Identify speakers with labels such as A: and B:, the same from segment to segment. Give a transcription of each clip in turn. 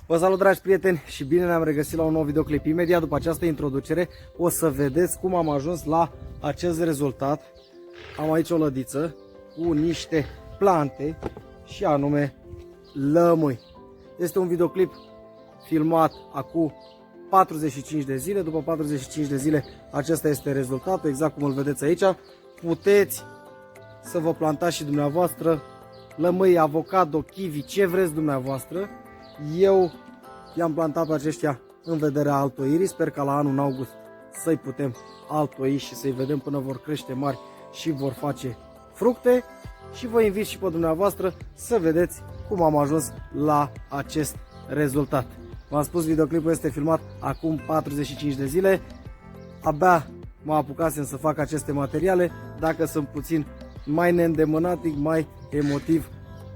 A: Vă salut, dragi prieteni, și bine ne-am regăsit la un nou videoclip. Imediat după această introducere o să vedeți cum am ajuns la acest rezultat. Am aici o lădiță cu niște plante și anume lămâi. Este un videoclip filmat acum 45 de zile. După 45 de zile acesta este rezultatul, exact cum îl vedeți aici. Puteți să vă plantați și dumneavoastră lămâi, avocado, kiwi, ce vreți dumneavoastră. Eu i-am plantat pe aceștia în vederea altoirii. Sper că la anul în august să-i putem altoi și să-i vedem până vor crește mari și vor face fructe. Și vă invit și pe dumneavoastră să vedeți cum am ajuns la acest rezultat. V-am spus, videoclipul este filmat acum 45 de zile. Abia mă apucasem să fac aceste materiale. Dacă sunt puțin mai neîndemânatic, mai emotiv,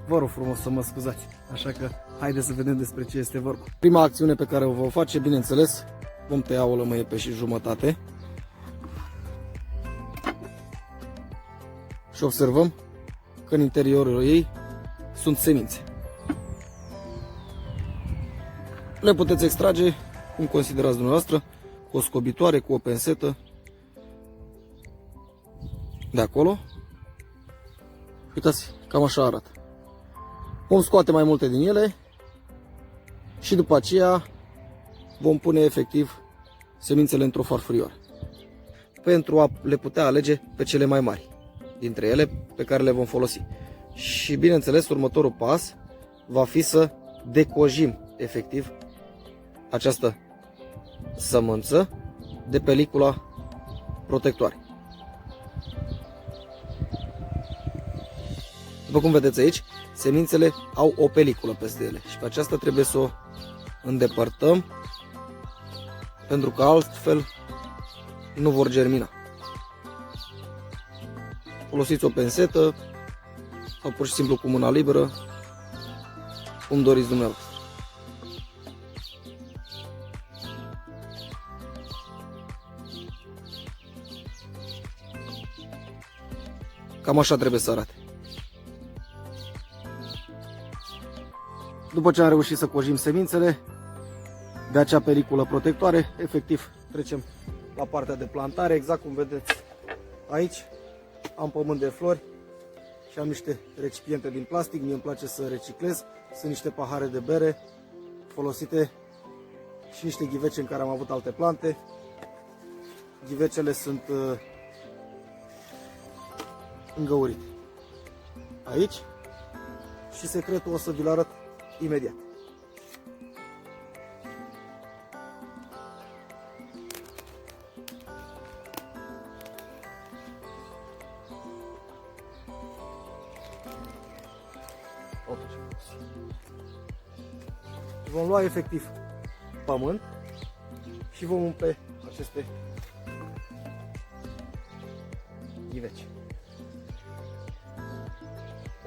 A: vă rog frumos să mă scuzați. Așa că haideți să vedem despre ce este vorba. Prima acțiune pe care o vom face, bineînțeles, vom tăia o lămâie pe și jumătate. Și observăm că în interiorul ei sunt semințe. Le puteți extrage cum considerați dumneavoastră, cu o scobitoare, cu o pensetă, de acolo. Uitați, cam așa arată. Vom scoate mai multe din ele și după aceea vom pune efectiv semințele într-o farfurioară pentru a le putea alege pe cele mai mari dintre ele pe care le vom folosi. Și bineînțeles, următorul pas va fi să decojim efectiv această sămânță de pelicula protectoare. După cum vedeți aici, semințele au o peliculă peste ele și pe aceasta trebuie să o îndepărtăm, pentru că altfel nu vor germina. Folosiți o pensetă sau pur și simplu cu mâna liberă, cum doriți dumneavoastră. Cam așa trebuie să arate. După ce am reușit să cojim semințele de acea periculă protectoare, efectiv trecem la partea de plantare. Exact cum vedeți aici, am pământ de flori și am niște recipiente din plastic. Mie îmi place să reciclez. Sunt niște pahare de bere folosite și niște ghivece în care am avut alte plante. Ghivecele sunt îngăurite aici și secretul o să vi-l arăt imediat. Vom lua efectiv pământ și vom umple aceste ghiveci.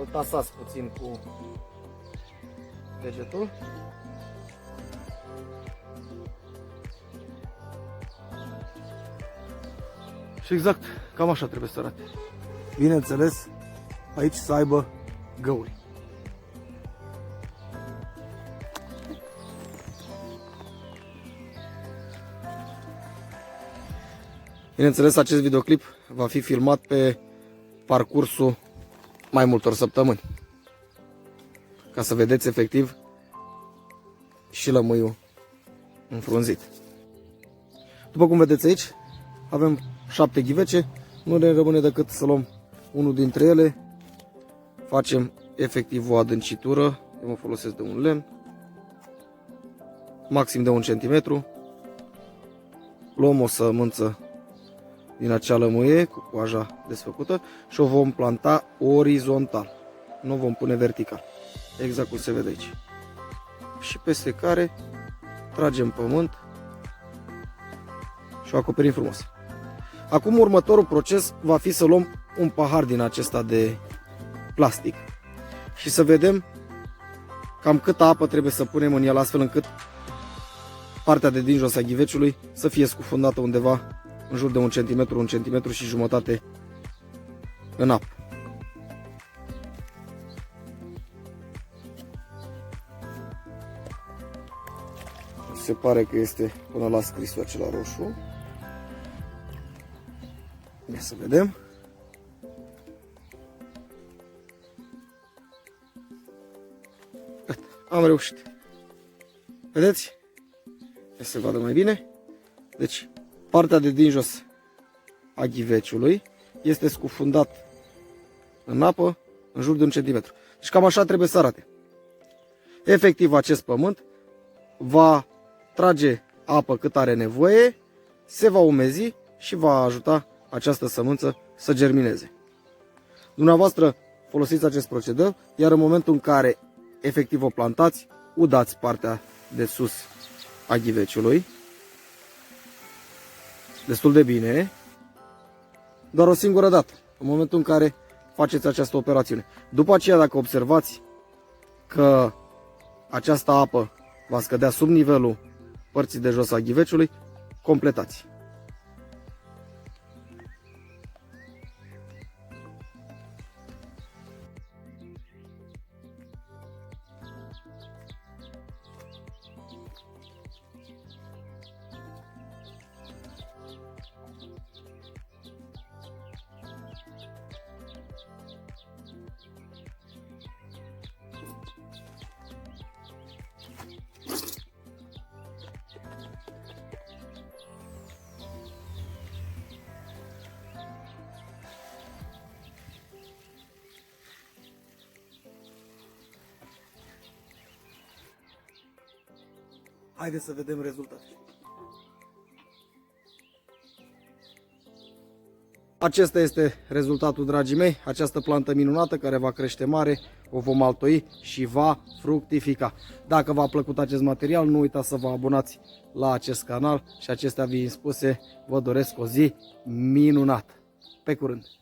A: O tasați puțin cu degetul. Și exact cam așa trebuie să arate. Bineînțeles, aici să aibă găuri. Bineînțeles, acest videoclip va fi filmat pe parcursul mai multor săptămâni, ca să vedeți efectiv și lămâiul înfrunzit. După cum vedeți aici, avem 7 ghivece. Nu ne rămâne decât să luăm unul dintre ele. Facem efectiv o adâncitură. Eu mă folosesc de un lemn, maxim de 1 cm. Luăm o sămânță din acea lămâie cu coaja desfăcută și o vom planta orizontal. Nu o vom pune vertical, exact cum se vede aici. Și peste care tragem pământ și o acoperim frumos. Acum următorul proces va fi să luăm un pahar din acesta de plastic și să vedem cam câtă apă trebuie să punem în el, astfel încât partea de din jos a ghiveciului să fie scufundată undeva în jur de 1 cm, 1 cm și jumătate în apă. Se pare că este până la scrisul acela roșu. Ia să vedem. Am reușit. Vedeți? Ia să vadă mai bine. Deci, partea de din jos a ghiveciului este scufundat în apă în jur de 1 centimetru. Deci cam așa trebuie să arate. Efectiv, acest pământ va trage apă cât are nevoie, se va umezi și va ajuta această sămânță să germineze. Dumneavoastră folosiți acest procedeu, iar în momentul în care efectiv o plantați, udați partea de sus a ghiveciului destul de bine, doar o singură dată, în momentul în care faceți această operațiune. După aceea, dacă observați că această apă va scădea sub nivelul părții de jos a ghiveciului, completați. Haideți să vedem rezultatul. Acesta este rezultatul, dragii mei. Această plantă minunată care va crește mare, o vom altoi și va fructifica. Dacă v-a plăcut acest material, nu uitați să vă abonați la acest canal și acestea fiind spuse, vă doresc o zi minunată. Pe curând!